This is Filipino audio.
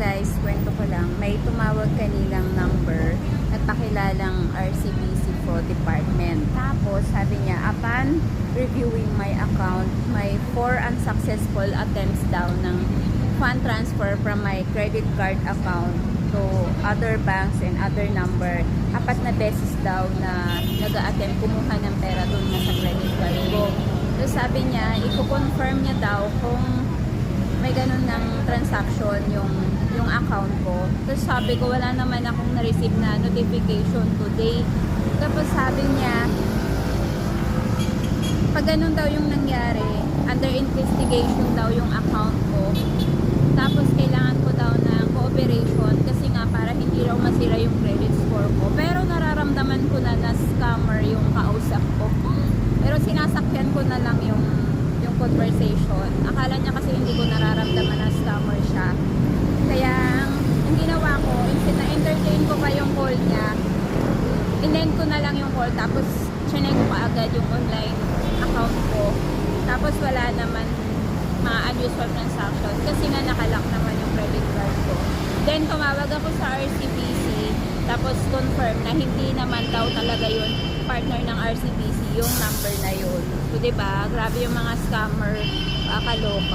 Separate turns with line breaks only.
guys, kwento ko lang. May tumawag kanilang number at pakilalang RCBC Fraud Department. Tapos sabi niya, upon reviewing my account, may 4 unsuccessful attempts daw ng fund transfer from my credit card account to other banks and other number. 4 na beses daw na nag-a-attempt kumuha ng pera doon nga sa credit card ko. So sabi niya, i-confirm niya daw kung may ganun ng transaction yung account ko. Tapos sabi ko, wala naman akong na-receive na notification today. Tapos sabi niya, pag ganun daw yung nangyari, under investigation daw yung account ko. Tapos kailangan ko daw ng cooperation kasi nga para hindi raw masira yung credit score ko. Pero nararamdaman ko na scammer yung kausap ko. Pero sinasakyan ko na lang yung conversation. Akala niya kasi hindi ko nararamdaman na scammer siya. Kaya ang ginawa ko, instead na entertain ko pa yung call niya, in-end ko na lang yung call, tapos chinek ko kaagad yung online account ko. Tapos wala naman mga unusual transaction kasi nga nakalock naman yung credit card ko. Then tumawag ako sa RCBC, tapos confirm na hindi naman daw talaga yun partner ng RCBC yung number na yun. So diba, grabe yung mga scammer, kaloka.